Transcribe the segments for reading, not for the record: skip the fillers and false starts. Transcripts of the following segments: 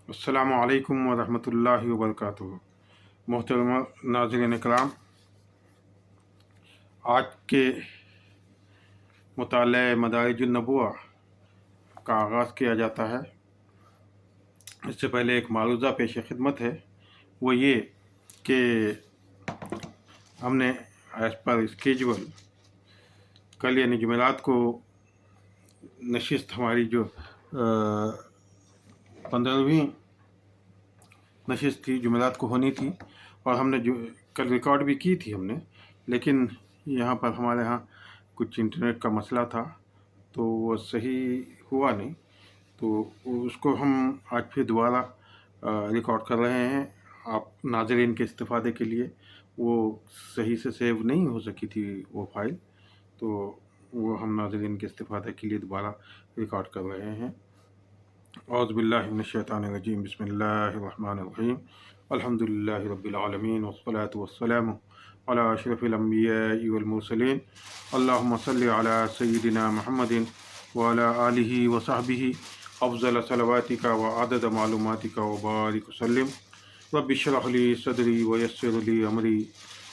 السلام علیکم ورحمۃ اللہ وبرکاتہ۔ محترم ناظرین کرام، آج کے مطالعہ مدارج النبوہ کا آغاز کیا جاتا ہے۔ اس سے پہلے ایک معروضہ پیش خدمت ہے، وہ یہ کہ ہم نے ایز پر اسکیجول کل یعنی جمعرات کو نشست ہماری جو 15ویں نشست تھی، جمعرات کو ہونی تھی، اور ہم نے جو کل ریکارڈ بھی کی تھی ہم نے، لیکن یہاں پر ہمارے ہاں کچھ انٹرنیٹ کا مسئلہ تھا تو وہ صحیح ہوا نہیں، تو اس کو ہم آج پھر دوبارہ ریکارڈ کر رہے ہیں آپ ناظرین کے استفادے کے لیے۔ وہ صحیح سے سیو نہیں ہو سکی تھی وہ فائل، تو وہ ہم ناظرین کے استفادے کے لیے دوبارہ ریکارڈ کر رہے ہیں۔ اعوذ باللہ من الشیطان الرجیم، بسم اللہ الرحمن الرحیم، الحمد للہ رب العالمین، والصلاة والسلام علی اشرف الانبیاء والمرسلین، اللہم صلی علی سیدنا محمد وعلی آلہ وصحبہ افضل صلواتک وعدد معلوماتک وبارک وسلم۔ رب اشرح لی صدری ویسر لی امری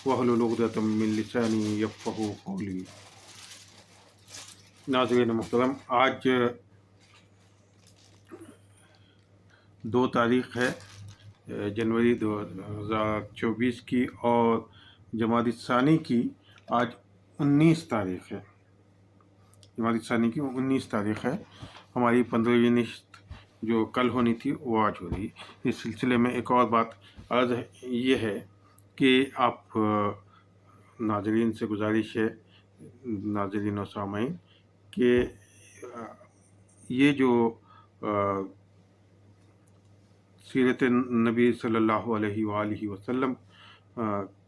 واحلل عقدۃ من لسانی یفقہوا قولی۔ ناظرین محترم، آج 2 تاریخ ہے جنوری 2024 کی، اور جمادی الثانی کی آج 19 تاریخ ہے۔ جمادی الثانی کی 19 تاریخ ہے۔ ہماری 15ویں نشست جو کل ہونی تھی وہ آج ہو رہی ہے۔ اس سلسلے میں ایک اور بات عرض یہ ہے کہ آپ ناظرین سے گزارش ہے، ناظرین و سامعین، کہ یہ جو سیرت نبی صلی اللہ علیہ وآلہ وسلم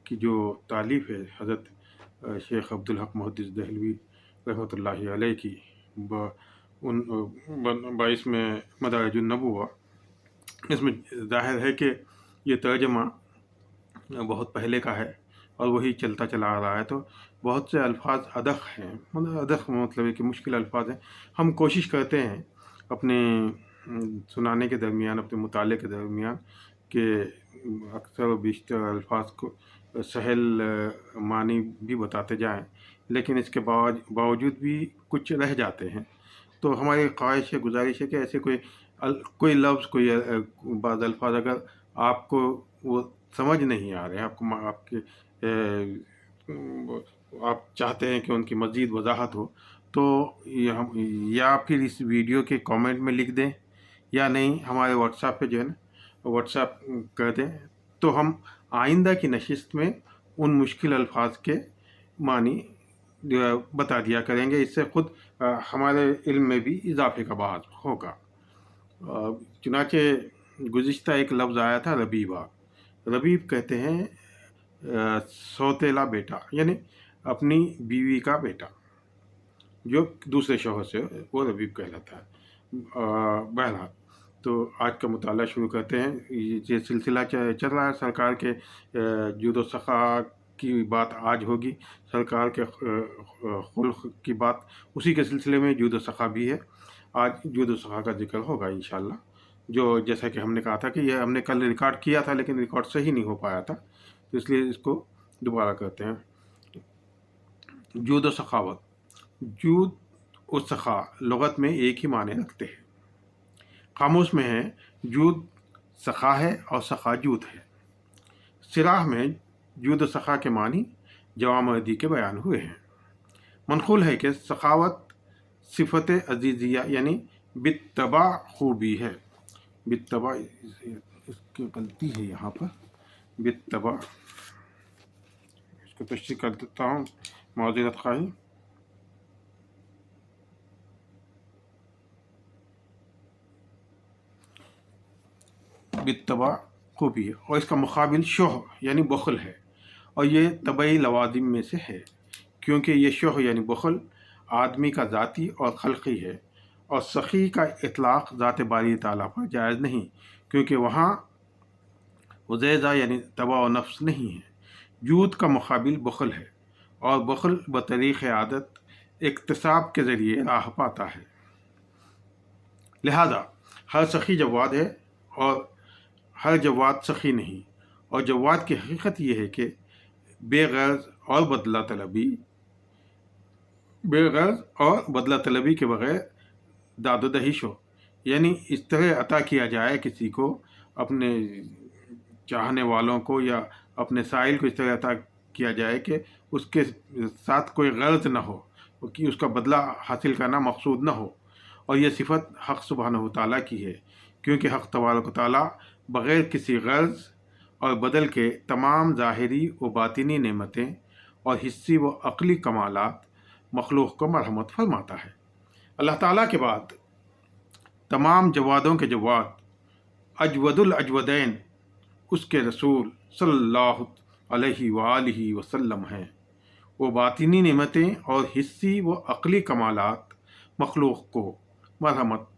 کی جو تالیف ہے حضرت شیخ عبدالحق محدث دہلوی رحمۃ اللہ علیہ کی، باعث میں مدارج النبوہ، اس میں ظاہر ہے کہ یہ ترجمہ بہت پہلے کا ہے اور وہی چلتا چلا آ رہا ہے، تو بہت سے الفاظ ادق ہیں، ادق مطلب ہے کہ مشکل الفاظ ہیں۔ ہم کوشش کرتے ہیں اپنے سنانے کے درمیان، اپنے مطالعے کے درمیان، کہ اکثر و بیشتر الفاظ کو سہل معنی بھی بتاتے جائیں، لیکن اس کے باوجود بھی کچھ رہ جاتے ہیں۔ تو ہماری خواہش ہے، گزارش ہے کہ ایسے کوئی لفظ، کوئی بعض الفاظ اگر آپ کو وہ سمجھ نہیں آ رہے ہیں، آپ چاہتے ہیں کہ ان کی مزید وضاحت ہو، تو یا پھر اس ویڈیو کے کامنٹ میں لکھ دیں، یا نہیں ہمارے واٹس ایپ پہ جو ہے نا واٹس ایپ کر دیں، تو ہم آئندہ کی نشست میں ان مشکل الفاظ کے معنی بتا دیا کریں گے۔ اس سے خود ہمارے علم میں بھی اضافے کا باعث ہوگا۔ چنانچہ گزشتہ ایک لفظ آیا تھا ربیبہ۔ ربیب کہتے ہیں سوتیلا بیٹا، یعنی اپنی بیوی کا بیٹا جو دوسرے شوہر سے، وہ ربیب کہلاتا ہے۔ بہرحال، تو آج کا مطالعہ شروع کرتے ہیں۔ یہ سلسلہ چل رہا ہے، سرکار کے جود و سخا کی بات آج ہوگی، سرکار کے خلق کی بات، اسی کے سلسلے میں جود و سخا بھی ہے۔ آج جود و سخا کا ذکر ہوگا انشاءاللہ، جو جیسا کہ ہم نے کہا تھا کہ یہ ہم نے کل ریکارڈ کیا تھا لیکن ریکارڈ صحیح نہیں ہو پایا تھا، تو اس لیے اس کو دوبارہ کرتے ہیں۔ جود و سخاوت، جود و سخا لغت میں ایک ہی معنی رکھتے ہیں۔ قاموس میں ہے جود سخا ہے اور سخا جود ہے۔ صراح میں جود و سخا کے معنی جوامع دی کے بیان ہوئے ہیں۔ منقول ہے کہ سخاوت صفت عزیزیہ یعنی بالطبع خوبی ہے۔ بالطبع، اس کی غلطی ہے یہاں پر، بالطبع اس کو تشریح کر دیتا ہوں، معذرت خواہی۔ بالطبع خوبی ہے، اور اس کا مقابل شح یعنی بخل ہے، اور یہ طبعی لوازم میں سے ہے، کیونکہ یہ شح یعنی بخل آدمی کا ذاتی اور خلقی ہے، اور سخی کا اطلاق ذات باری تعالیٰ پر جائز نہیں، کیونکہ وہاں عزیزہ یعنی طبع و نفس نہیں ہے۔ جود کا مقابل بخل ہے، اور بخل بطریق عادت اکتساب کے ذریعے راہ پاتا ہے۔ لہذا ہر سخی جواد ہے اور ہر جواد سخی نہیں، اور جواد کی حقیقت یہ ہے کہ بے غرض اور بدلہ طلبی کے بغیر داد و دہیش ہو، یعنی اس طرح عطا کیا جائے کسی کو، اپنے چاہنے والوں کو یا اپنے سائل کو اس طرح عطا کیا جائے کہ اس کے ساتھ کوئی غرض نہ ہو، کہ اس کا بدلہ حاصل کرنا مقصود نہ ہو، اور یہ صفت حق سبحانہ و تعالیٰ کی ہے، کیونکہ حق تبارک و تعالیٰ بغیر کسی غرض اور بدل کے تمام ظاہری و باطنی نعمتیں اور حسی و عقلی کمالات مخلوق کو مرحمت فرماتا ہے۔ اللہ تعالیٰ کے بعد تمام جوادوں کے جواد اجود الاجودین اس کے رسول صلی اللہ علیہ وآلہ وسلم ہیں۔ وہ باطنی نعمتیں اور حسی و عقلی کمالات مخلوق کو مرحمت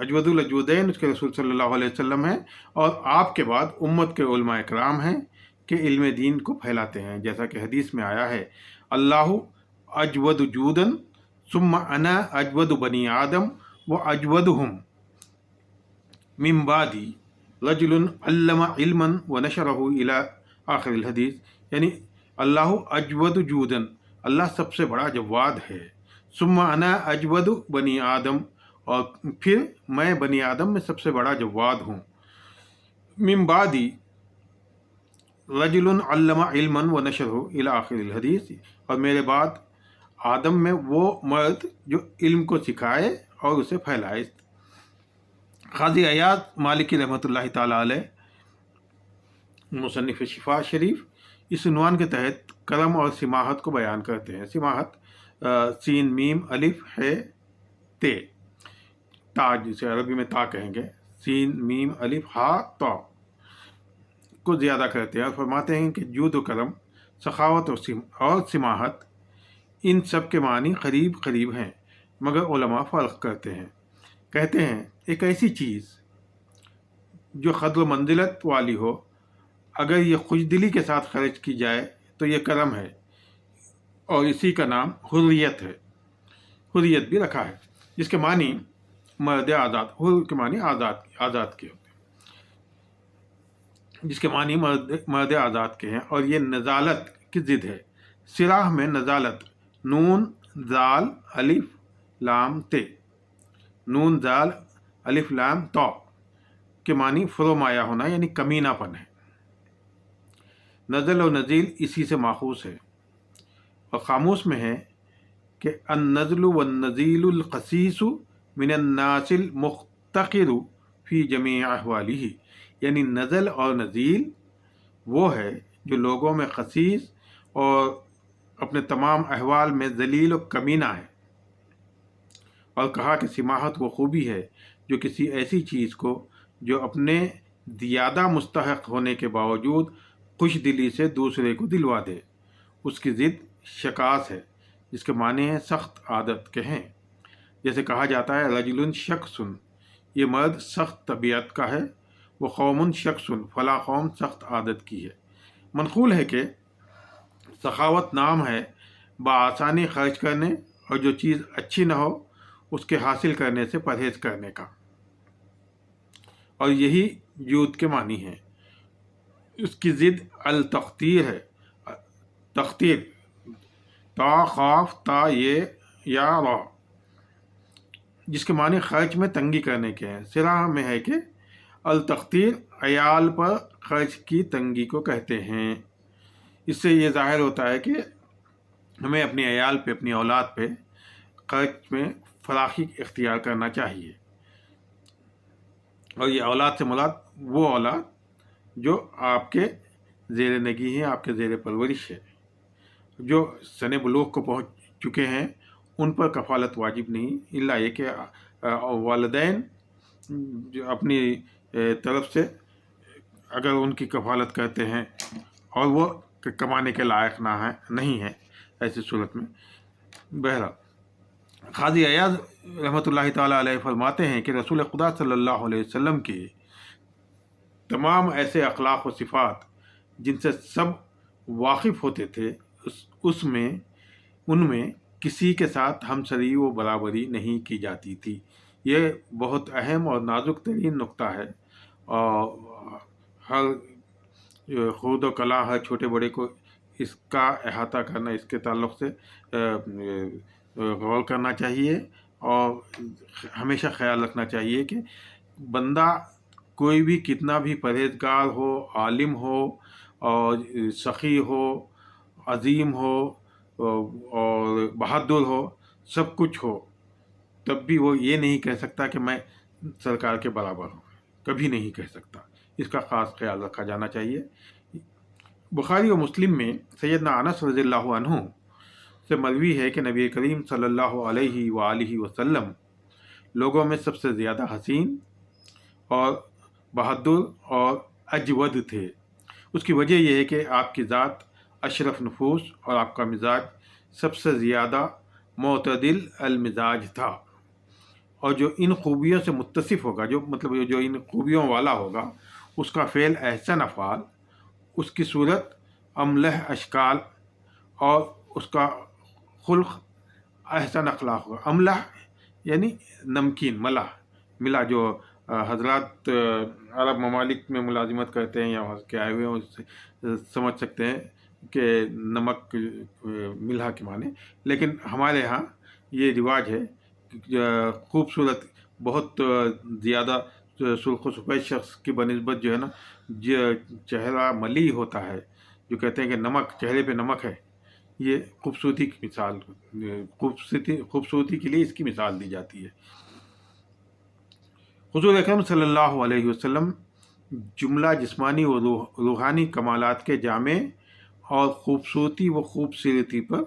اجود الاجودین اس کے رسول صلی اللہ علیہ وسلم ہیں، اور آپ کے بعد امت کے علماء اکرام ہیں کہ علم دین کو پھیلاتے ہیں، جیسا کہ حدیث میں آیا ہے، اللہ اجود جودن ثم انا اجود بنی آدم و اجودہم من بعدی رجل علم علما و نشرہ الی آخر الحدیث، یعنی اللہ اجود جودن، اللہ سب سے بڑا جواد ہے، ثم انا اجود بنی آدم، اور پھر میں بنی آدم میں سب سے بڑا جواد ہوں، من بعدی رجل علم علما و نشرہ الی آخر الحدیث، اور میرے بعد آدم میں وہ مرد جو علم کو سکھائے اور اسے پھیلائے۔ قاضی عیاض مالکی رحمۃ اللہ تعالیٰ علیہ، مصنف شفا شریف، اس عنوان کے تحت کرم اور سماحت کو بیان کرتے ہیں۔ سماحت سین میم الف ہے تے، تا جسے عربی میں تا کہیں گے، سین میم الف ہا تا کو زیادہ کرتے ہیں، اور فرماتے ہیں کہ جود و کرم، سخاوت اور سماحت، ان سب کے معنی قریب قریب ہیں، مگر علماء فرق کرتے ہیں۔ کہتے ہیں ایک ایسی چیز جو قدر و منزلت والی ہو، اگر یہ خوش دلی کے ساتھ خرچ کی جائے تو یہ کرم ہے، اور اسی کا نام حریت ہے۔ حریت بھی رکھا ہے، جس کے معنی مرد آزاد، حر کے معنی آزاد کے ہوتے ہیں، جس کے معنی مرد آزاد کے ہیں، اور یہ نزالت کی ضد ہے۔ صراح میں نزالت نون زال الف لام تے، نون زال الف لام تا کے معنی فرومایا ہونا، یعنی کمینہ پن ہے۔ نزل و نزیل اسی سے ماخوذ ہے، اور قاموس میں ہے کہ النزل والنزیل القسیس من الناس المفتقر فی جمیع احوالہ، یعنی نزل اور نزیل وہ ہے جو لوگوں میں خسیس اور اپنے تمام احوال میں ذلیل و کمینہ ہے۔ اور کہا کہ سماحت وہ خوبی ہے جو کسی ایسی چیز کو جو اپنے زیادہ مستحق ہونے کے باوجود خوش دلی سے دوسرے کو دلوا دے۔ اس کی ضد شکاس ہے، جس کے معنی ہیں سخت عادت کے ہیں۔ جیسے کہا جاتا ہے رجل شخصن، یہ مرد سخت طبیعت کا ہے، وہ قوم شخصن، فلاں قوم سخت عادت کی ہے۔ منقول ہے کہ سخاوت نام ہے بآسانی خرچ کرنے اور جو چیز اچھی نہ ہو اس کے حاصل کرنے سے پرہیز کرنے کا، اور یہی جود کے معنی ہے۔ اس کی ضد التقتیر ہے، تقتیر، تا خاف تا یہ یا را، جس کے معنی خرچ میں تنگی کرنے کے ہیں۔ صراح میں ہے کہ التقتیر عیال پر خرچ کی تنگی کو کہتے ہیں۔ اس سے یہ ظاہر ہوتا ہے کہ ہمیں اپنی عیال پہ، اپنی اولاد پہ خرچ میں فراخی اختیار کرنا چاہیے، اور یہ اولاد سے مراد وہ اولاد جو آپ کے زیر نگی ہے، آپ کے زیر پرورش ہے۔ جو سن بلوغ کو پہنچ چکے ہیں ان پر کفالت واجب نہیں، الا یہ کہ والدین جو اپنی طرف سے اگر ان کی کفالت کرتے ہیں اور وہ کمانے کے لائق نہیں ہیں، ایسی صورت میں۔ بہرحال قاضی عیاض رحمۃ اللہ تعالیٰ علیہ فرماتے ہیں کہ رسول خدا صلی اللہ علیہ وسلم کے تمام ایسے اخلاق و صفات جن سے سب واقف ہوتے تھے، ان میں کسی کے ساتھ ہمسری و برابری نہیں کی جاتی تھی۔ یہ بہت اہم اور نازک ترین نقطہ ہے، اور ہر خرد و کلا ہر چھوٹے بڑے کو اس کا احاطہ کرنا، اس کے تعلق سے غور کرنا چاہیے، اور ہمیشہ خیال رکھنا چاہیے کہ بندہ کوئی بھی کتنا بھی پرہیزگار ہو، عالم ہو، اور سخی ہو، عظیم ہو، اور بہادر ہو، سب کچھ ہو، تب بھی وہ یہ نہیں کہہ سکتا کہ میں سرکار کے برابر ہوں، کبھی نہیں کہہ سکتا۔ اس کا خاص خیال رکھا جانا چاہیے۔ بخاری و مسلم میں سیدنا انس رضی اللہ عنہ سے مروی ہے کہ نبی کریم صلی اللہ علیہ وآلہ وسلم لوگوں میں سب سے زیادہ حسین اور بہادر اور اجود تھے۔ اس کی وجہ یہ ہے کہ آپ کی ذات اشرف نفوس اور آپ کا مزاج سب سے زیادہ معتدل المزاج تھا، اور جو ان خوبیوں سے متصف ہوگا، جو ان خوبیوں والا ہوگا، اس کا فعل احسن افعال، اس کی صورت املح اشکال، اور اس کا خلق احسن اخلاق ہوگا۔ املح یعنی نمکین، ملا جو حضرات عرب ممالک میں ملازمت کرتے ہیں یا وہاں کے آئے ہوئے ہیں، اس سے سمجھ سکتے ہیں کہ نمک ملح کے معنی، لیکن ہمارے ہاں یہ رواج ہے کہ خوبصورت، بہت زیادہ سرخ و سفید شخص کی بنسبت جو ہے نا، چہرہ ملی ہوتا ہے، جو کہتے ہیں کہ نمک، چہرے پہ نمک ہے، یہ خوبصورتی کی مثال، خوبصورتی کے لیے اس کی مثال دی جاتی ہے۔ حضور اکرم صلی اللہ علیہ وسلم جملہ جسمانی و روحانی کمالات کے جامع اور خوبصورتی و خوبصورتی پر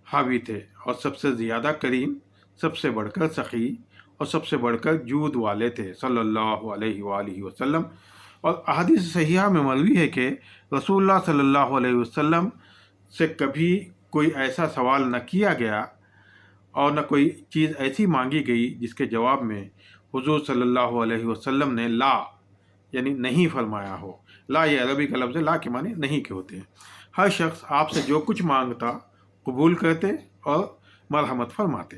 حاوی تھے، اور سب سے زیادہ کریم، سب سے بڑھ کر سخی، اور سب سے بڑھ کر جود والے تھے صلی اللہ علیہ وآلہ وسلم۔ اور احادیث صحیحہ میں مروی ہے کہ رسول اللہ صلی اللہ علیہ وسلم سے کبھی کوئی ایسا سوال نہ کیا گیا اور نہ کوئی چیز ایسی مانگی گئی جس کے جواب میں حضور صلی اللہ علیہ وسلم نے لا یعنی نہیں فرمایا ہو۔ لا یہ عربی کا لفظ ہے، لا کے معنی نہیں کے ہوتے ہیں۔ ہر شخص آپ سے جو کچھ مانگتا قبول کرتے اور مرحمت فرماتے۔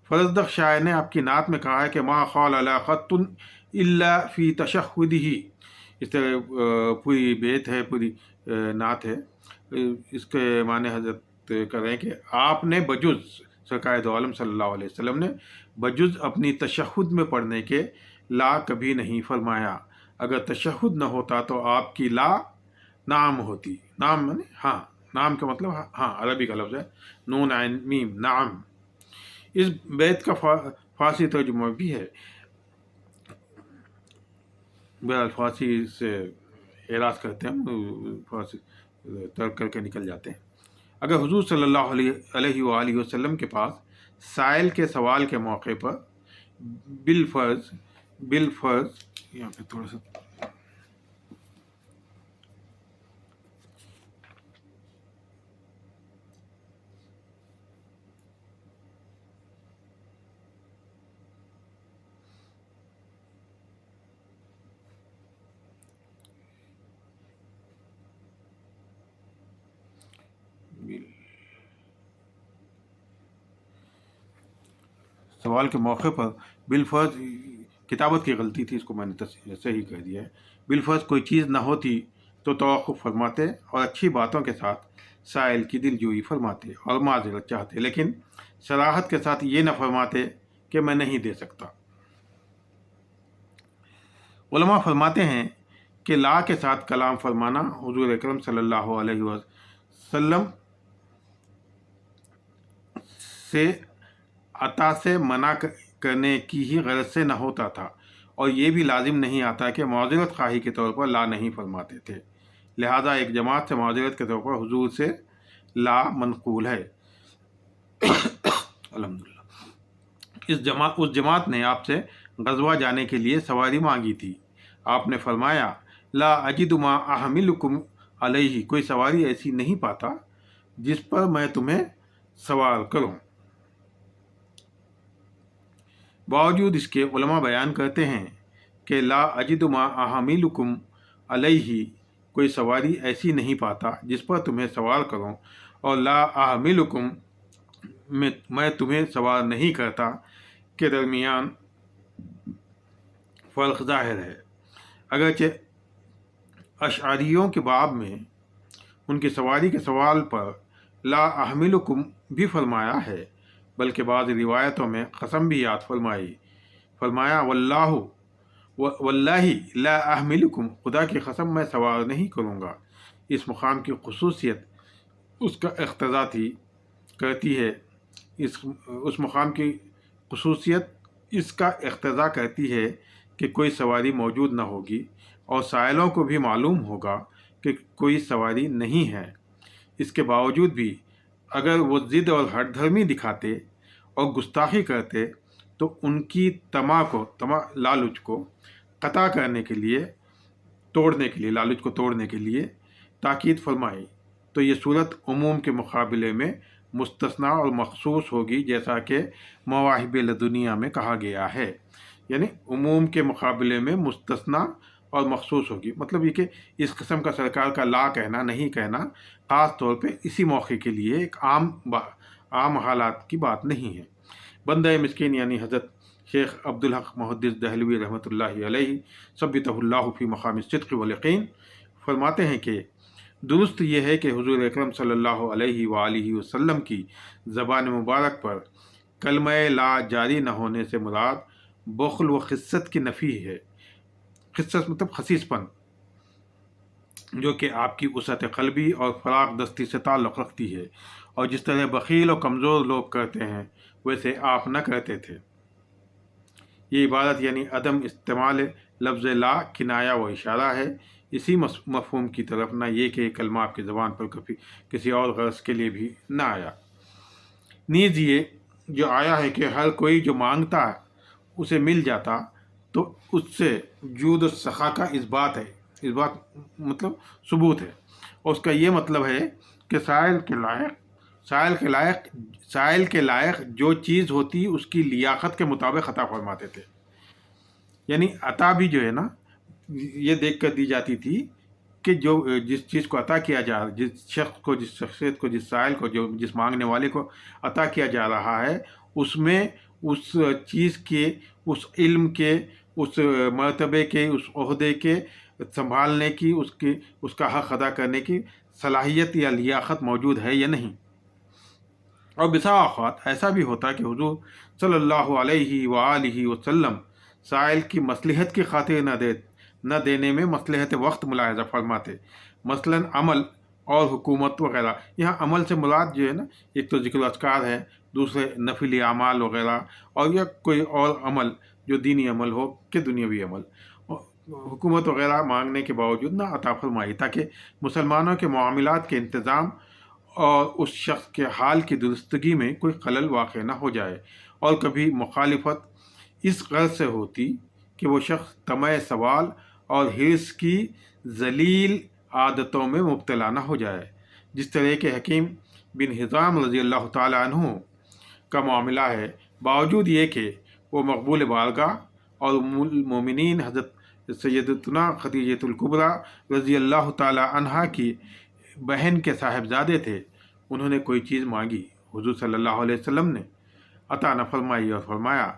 فرزدق شاعر نے آپ کی نعت میں کہا ہے کہ ما خال علی خط الا فی تشہدہ، اس طرح پوری بیت ہے، پوری نعت ہے۔ اس کے معنی حضرت کر رہے ہیں کہ آپ نے بجز، سرکار دو عالم صلی اللہ علیہ وسلم نے بجز اپنی تشہد میں پڑھنے کے لا کبھی نہیں فرمایا۔ اگر تشہد نہ ہوتا تو آپ کی لا نعم ہوتی۔ نعم یعنی ہاں، نعم کا مطلب ہاں، عربی کا لفظ ہے، نون عین میم، نعم۔ اس بیت کا فارسی ترجمہ بھی ہے، بہرحال فارسی سے اعراض کرتے ہیں، فارسی ترک کر کے نکل جاتے ہیں۔ اگر حضور صلی اللہ علیہ وآلہ وسلم کے پاس سائل کے سوال کے موقع پر بالفرض یہاں پہ تھوڑا سا سوال کے موقع پر بالفرض، کتابت کی غلطی تھی، اس کو میں نے صحیح کہہ دیا ہے۔ بالفرض کوئی چیز نہ ہوتی تو توقف فرماتے اور اچھی باتوں کے ساتھ سائل کی دل جوئی فرماتے اور معذرت چاہتے، لیکن صراحت کے ساتھ یہ نہ فرماتے کہ میں نہیں دے سکتا۔ علماء فرماتے ہیں کہ لا کے ساتھ کلام فرمانا حضور اکرم صلی اللہ علیہ وسلم سے عطا سے منع کرنے کی ہی غرض سے نہ ہوتا تھا، اور یہ بھی لازم نہیں آتا کہ معذرت خواہی کے طور پر لا نہیں فرماتے تھے۔ لہذا ایک جماعت سے معذرت کے طور پر حضور سے لا منقول ہے۔ الحمدللہ۔ اس جماعت نے آپ سے غزوہ جانے کے لیے سواری مانگی تھی۔ آپ نے فرمایا لا اجد ما احملکم علیہ، کوئی سواری ایسی نہیں پاتا جس پر میں تمہیں سوار کروں۔ باوجود اس کے علماء بیان کرتے ہیں کہ لا اجد ما احملکم علیہ، کوئی سواری ایسی نہیں پاتا جس پر تمہیں سوار کروں، اور لا احملکم میں تمہیں سوار نہیں کرتا کے درمیان فرق ظاہر ہے۔ اگرچہ اشعریوں کے باب میں ان کی سواری کے سوال پر لا احملکم بھی فرمایا ہے، بلکہ بعض روایتوں میں قسم بھی یاد فرمایا واللہ لا احملکم، خدا کی قسم میں سوار نہیں کروں گا۔ اس مقام کی خصوصیت اس کا اقتضا کرتی ہے اس مقام کی خصوصیت اس کا اقتضا کرتی ہے کہ کوئی سواری موجود نہ ہوگی اور سائلوں کو بھی معلوم ہوگا کہ کوئی سواری نہیں ہے۔ اس کے باوجود بھی اگر وہ ضد اور ہٹ دھرمی دکھاتے اور گستاخی کرتے تو ان کی لالچ کو قطع کرنے کے لیے لالچ کو توڑنے کے لیے تاکید فرمائی تو یہ صورت عموم کے مقابلے میں مستثنیٰ اور مخصوص ہوگی، جیسا کہ مواہب لدنیا میں کہا گیا ہے۔ یعنی عموم کے مقابلے میں مستثنیٰ اور مخصوص ہوگی، مطلب یہ کہ اس قسم کا سرکار کا لا کہنا نہیں کہنا خاص طور پہ اسی موقع کے لیے ایک عام حالات کی بات نہیں ہے۔ بندہ مسکین یعنی حضرت شیخ عبدالحق محدث دہلوی رحمۃ اللہ علیہ ثبتہ اللہ فی مقام الصدق والیقین فرماتے ہیں کہ درست یہ ہے کہ حضور اکرم صلی اللہ علیہ وآلہ وسلم کی زبان مبارک پر کلمہ لا جاری نہ ہونے سے مراد بخل و خست کی نفی ہے۔ خست مطلب خسیس پن، جو کہ آپ کی وسعت قلبی اور فراغ دستی سے تعلق رکھتی ہے، اور جس طرح بخیل و کمزور لوگ کرتے ہیں ویسے آپ نہ کرتے تھے۔ یہ عبارت یعنی عدم استعمال لفظ لا کنایا و اشارہ ہے، اسی مفہوم کی طرف، نہ یہ کہ کلمہ آپ کی زبان پر کسی اور غرض کے لیے بھی نہ آیا۔ نیز یہ جو آیا ہے کہ ہر کوئی جو مانگتا اسے مل جاتا، تو اس سے جود و سخا کا اس بات مطلب ثبوت ہے، اور اس کا یہ مطلب ہے کہ سائل کے لائق جو چیز ہوتی اس کی لیاقت کے مطابق عطا فرماتے تھے۔ یعنی عطا بھی جو ہے نا یہ دیکھ کر دی جاتی تھی کہ جس چیز کو عطا کیا جا جس شخص کو، جس شخصیت کو، جس سائل کو، جس مانگنے والے کو عطا کیا جا رہا ہے، اس میں اس چیز کے، اس علم کے، اس مرتبے کے، اس عہدے کے سنبھالنے کی، اس کا حق ادا کرنے کی صلاحیت یا لیاقت موجود ہے یا نہیں۔ اور بسا اوقات ایسا بھی ہوتا کہ حضور صلی اللہ علیہ وآلہ وسلم سائل کی مصلحت کی خاطر نہ دینے میں مصلحت وقت ملاحظہ فرماتے، مثلا عمل اور حکومت وغیرہ۔ یہاں عمل سے مراد جو ہے نا، ایک تو ذکر اذکار ہے، دوسرے نفلی اعمال وغیرہ، اور یا کوئی اور عمل جو دینی عمل ہو کہ دنیاوی عمل، حکومت وغیرہ مانگنے کے باوجود نہ عطا فرمائی، تاکہ مسلمانوں کے معاملات کے انتظام اور اس شخص کے حال کی درستگی میں کوئی خلل واقع نہ ہو جائے، اور کبھی مخالفت اس غرض سے ہوتی کہ وہ شخص طمع سوال اور حرص کی ذلیل عادتوں میں مبتلا نہ ہو جائے، جس طرح کہ حکیم بن حزام رضی اللہ تعالیٰ عنہ کا معاملہ ہے۔ باوجود یہ کہ وہ مقبول بارگاہ اور ام المومنین حضرت سیدتنا خدیجۃ الکبریٰ رضی اللہ تعالیٰ عنہا کی بہن کے صاحبزادے تھے، انہوں نے کوئی چیز مانگی، حضور صلی اللہ علیہ وسلم نے عطا نہ فرمائی اور فرمایا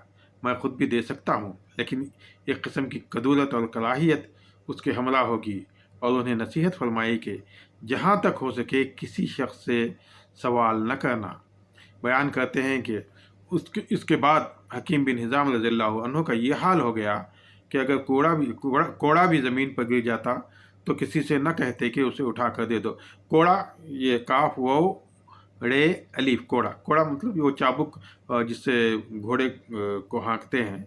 میں خود بھی دے سکتا ہوں، لیکن ایک قسم کی کدورت اور کراہیت اس کے ہمراہ ہوگی، اور انہیں نصیحت فرمائی کہ جہاں تک ہو سکے کسی شخص سے سوال نہ کرنا۔ بیان کرتے ہیں کہ اس کے بعد حکیم بن حزام رضی اللہ عنہ کا یہ حال ہو گیا کہ اگر کوڑا بھی زمین پر گر جاتا تو کسی سے نہ کہتے کہ اسے اٹھا کر دے دو۔ کوڑا یہ کاف واو رے الف، کوڑا مطلب وہ چابک جس سے گھوڑے کو ہانکتے ہیں،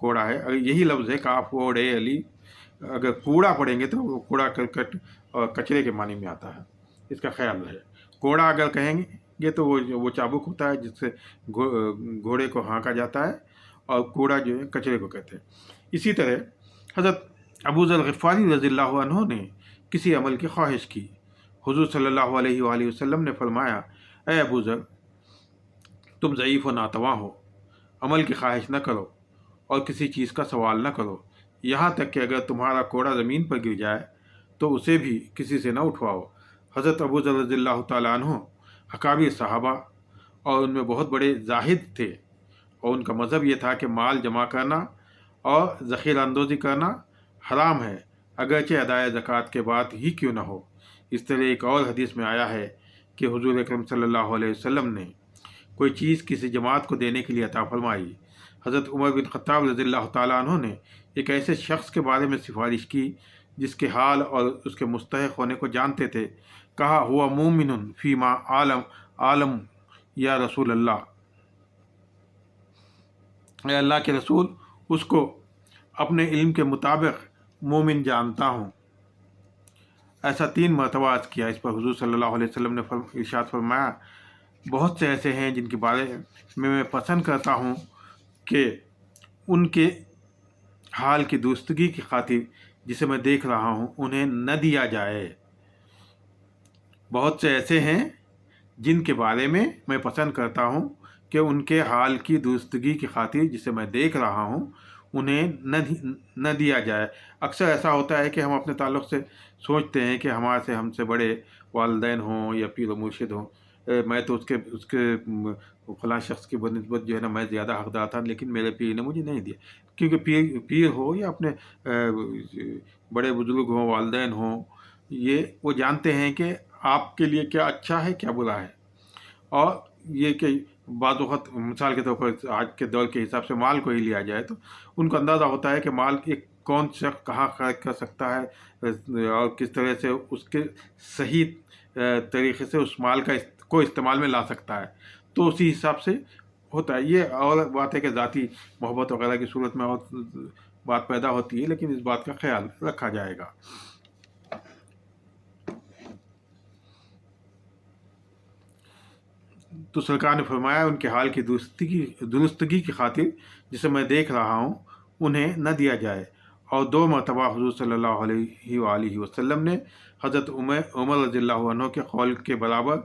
کوڑا ہے، اگر یہی لفظ ہے کاف واو رے الف، اگر کوڑا پڑھیں گے تو وہ کوڑا کرکٹ اور کچرے کے معنی میں آتا ہے، اس کا خیال رہے۔ کوڑا اگر کہیں گے تو وہ چابک ہوتا ہے جس سے گھوڑے کو ہانکا جاتا ہے، اور کوڑا جو ہے کچرے کو کہتے ہیں۔ اسی طرح حضرت ابو ذر غفاری رضی اللہ عنہ نے کسی عمل کی خواہش کی، حضور صلی اللہ علیہ وآلہ وسلم نے فرمایا اے ابو ذر، تم ضعیف و ناتواں ہو، عمل کی خواہش نہ کرو اور کسی چیز کا سوال نہ کرو، یہاں تک کہ اگر تمہارا کوڑا زمین پر گر جائے تو اسے بھی کسی سے نہ اٹھواؤ۔ حضرت ابو ذر رضی اللہ تعالیٰ عنہ اکابر صحابہ اور ان میں بہت بڑے زاہد تھے، اور ان کا مذہب یہ تھا کہ مال جمع کرنا اور ذخیرہ اندوزی کرنا حرام ہے، اگرچہ ادائے زکوٰۃ کے بعد ہی کیوں نہ ہو۔ اس طرح ایک اور حدیث میں آیا ہے کہ حضور اکرم صلی اللہ علیہ وسلم نے کوئی چیز کسی جماعت کو دینے کے لیے عطا فرمائی۔ حضرت عمر بن خطاب رضی اللہ تعالیٰ عنہ نے ایک ایسے شخص کے بارے میں سفارش کی جس کے حال اور اس کے مستحق ہونے کو جانتے تھے۔ کہا ہوا مومن فیما عالم یا رسول اللہ، اے اللہ کے رسول، اس کو اپنے علم کے مطابق مومن جانتا ہوں۔ ایسا 3 مرتبہ عرض کیا۔ اس پر حضور صلی اللہ علیہ وسلم نے ارشاد فرمایا، بہت سے ایسے ہیں جن کے بارے میں پسند کرتا ہوں کہ ان کے حال کی درستگی کی خاطر جسے میں دیکھ رہا ہوں انہیں نہ دیا جائے۔ بہت سے ایسے ہیں جن کے بارے میں پسند کرتا ہوں کہ ان کے حال کی درستگی کی خاطر جسے میں دیکھ رہا ہوں انہیں نہ دیا جائے۔ اکثر ایسا ہوتا ہے کہ ہم اپنے تعلق سے سوچتے ہیں کہ ہم سے بڑے والدین ہوں یا پیر و مرشد ہوں، میں تو اس کے فلاں شخص کی بنسبت جو ہے نا میں زیادہ حقدار تھا، لیکن میرے پیر نے مجھے نہیں دیا۔ کیونکہ پیر ہو یا اپنے بڑے بزرگ ہوں، والدین ہوں، یہ وہ جانتے ہیں کہ آپ کے لیے کیا اچھا ہے کیا برا ہے۔ اور یہ کہ بعض وقت مثال کے طور پر آج کے دور کے حساب سے مال کو ہی لیا جائے تو ان کو اندازہ ہوتا ہے کہ مال ایک کون شخص کہاں خرچ کر سکتا ہے اور کس طرح سے اس کے صحیح طریقے سے اس مال کو استعمال میں لا سکتا ہے، تو اسی حساب سے ہوتا ہے۔ یہ اور بات ہے کہ ذاتی محبت وغیرہ کی صورت میں اور بات پیدا ہوتی ہے، لیکن اس بات کا خیال رکھا جائے گا۔ تو سرکار نے فرمایا ان کے حال کی درستگی کی خاطر جسے میں دیکھ رہا ہوں انہیں نہ دیا جائے۔ اور 2 مرتبہ حضور صلی اللہ علیہ وآلہ وسلم نے حضرت عمر رضی اللہ عنہ کے قول کے برابر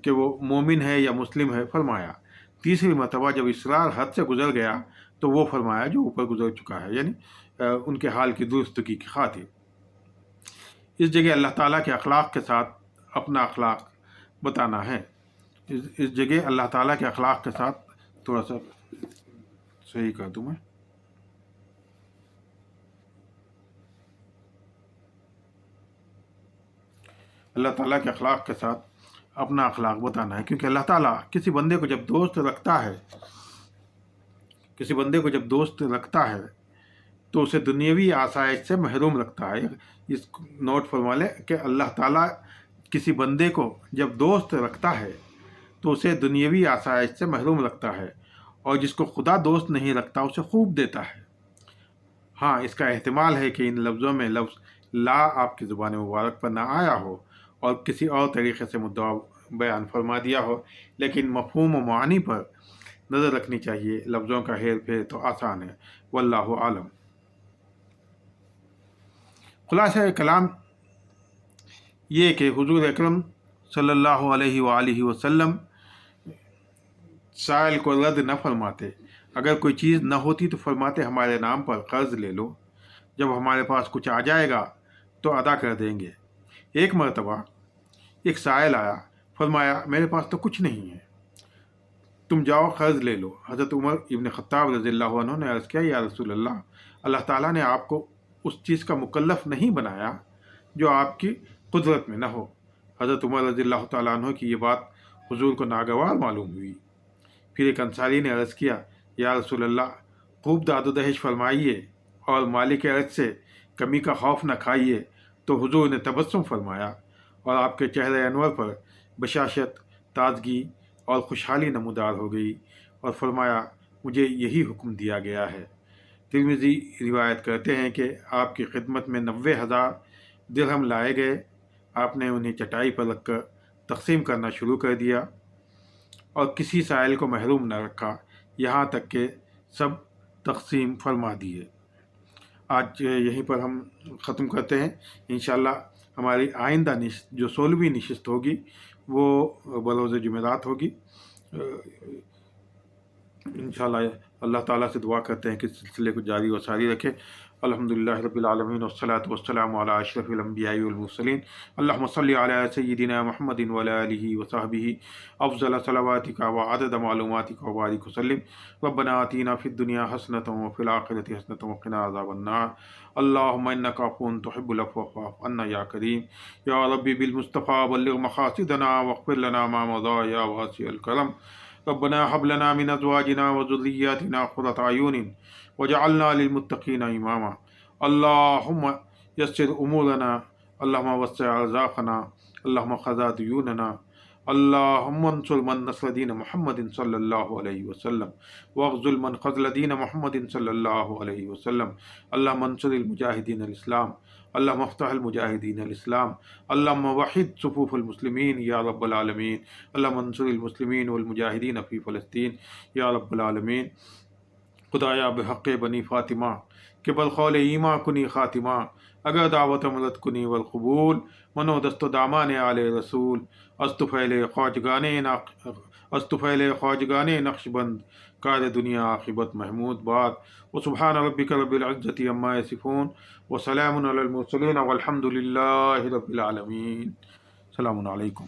کہ وہ مومن ہے یا مسلم ہے فرمایا۔ تیسری مرتبہ جب اصرار حد سے گزر گیا تو وہ فرمایا جو اوپر گزر چکا ہے، یعنی ان کے حال کی درستگی کی خاطر۔ اس جگہ اللہ تعالیٰ کے اخلاق کے ساتھ اپنا اخلاق بتانا ہے۔ اس جگہ اللہ تعالیٰ کے اخلاق کے ساتھ تھوڑا سا صحیح کر دوں میں، اللہ تعالیٰ کے اخلاق کے ساتھ اپنا اخلاق بتانا ہے، کیونکہ اللہ تعالیٰ کسی بندے کو جب دوست رکھتا ہے تو اسے دنیاوی آسائش سے محروم رکھتا ہے۔ اس نوٹ فرما لیں کہ اللہ تعالیٰ کسی بندے کو جب دوست رکھتا ہے تو اسے دنیاوی آسائش سے محروم رکھتا ہے، اور جس کو خدا دوست نہیں رکھتا اسے خوب دیتا ہے۔ ہاں، اس کا احتمال ہے کہ ان لفظوں میں لفظ لا آپ کی زبان مبارک پر نہ آیا ہو اور کسی اور طریقے سے مدعا بیان فرما دیا ہو، لیکن مفہوم و معنی پر نظر رکھنی چاہیے۔ لفظوں کا ہیر پھیر تو آسان ہے، واللہ عالم۔ خلاصہ کلام یہ کہ حضور اکرم صلی اللہ علیہ وآلہ وسلم سائل کو رد نہ فرماتے۔ اگر کوئی چیز نہ ہوتی تو فرماتے ہمارے نام پر قرض لے لو، جب ہمارے پاس کچھ آ جائے گا تو ادا کر دیں گے۔ ایک مرتبہ ایک سائل آیا، فرمایا میرے پاس تو کچھ نہیں ہے، تم جاؤ قرض لے لو۔ حضرت عمر ابن خطاب رضی اللہ عنہ نے عرض کیا، یا رسول اللہ، اللہ تعالیٰ نے آپ کو اس چیز کا مکلف نہیں بنایا جو آپ کی قدرت میں نہ ہو۔ حضرت عمر رضی اللہ تعالیٰ عنہ کی یہ بات حضور کو ناگوار معلوم ہوئی۔ پھر ایک انصاری نے عرض کیا، یا رسول اللہ، خوب داد و دہش فرمائیے اور مالک ارض سے کمی کا خوف نہ کھائیے۔ تو حضور نے تبسم فرمایا اور آپ کے چہرے انور پر بشاشت، تازگی اور خوشحالی نمودار ہو گئی، اور فرمایا مجھے یہی حکم دیا گیا ہے۔ ترمذی روایت کرتے ہیں کہ آپ کی خدمت میں 90,000 درہم لائے گئے۔ آپ نے انہیں چٹائی پر رکھ کر تقسیم کرنا شروع کر دیا اور کسی سائل کو محروم نہ رکھا، یہاں تک کہ سب تقسیم فرما دیے۔ آج یہیں پر ہم ختم کرتے ہیں۔ انشاءاللہ ہماری آئندہ نشست جو 16ویں نشست ہوگی وہ بروز جمعرات ہوگی۔ انشاءاللہ اللہ تعالیٰ سے دعا کرتے ہیں کہ اس سلسلے کو جاری و ساری رکھے۔ الحمدللہ رب العالمین والصلاة والسلام علی اشرف الانبیاء والمرسلین، اللہم صلی علی سیدنا محمد وعلی آلہ وصحبہ افضل صلواتک وعدد معلوماتک وبارک وسلم۔ ربنا آتینا فی الدنیا حسنۃ وفی الآخرۃ حسنۃ وقنا عذاب النار۔ اللہم انک عفو تحب العفو فاعف عنا یا کریم۔ یا ربی بالمصطفیٰ بلغ مقاصدنا واغفر لنا ما مضى یا واسع الکرم۔ ربنا هب لنا من ازواجنا وذرياتنا قرة اعین وجعلنا للمتقین اماما۔ اللہم یسر امورنا، اللہم وسع ارزاقنا، اللہم قضا دیوننا، اللہم انصر من نصر دین محمد صلی اللہ علیہ وسلم واخذل من خذل دین محمد صلی اللہ علیہ وسلم۔ اللہم انصر المجاہدین الاسلام، اللہم افتح المجاہدین الاسلام، اللہم وحد صفوف المسلمین یا رب العالمین۔ اللہم انصر المسلمین والمجاہدین فی فلسطین یا رب العالمین۔ خدایا بحق بنی فاطمہ کہ بالقول ایما کنی خاتمہ، اگر دعوت مدد کنی والقبول، منو دست و دامان آل رسول، استفیل خواجگان نقش بند، کار دنیا عاقبت محمود باد۔ وسبحان ربک رب العزت عما یصفون وسلام علی المرسلین والحمد للہ رب العالمین۔ السلام علیکم۔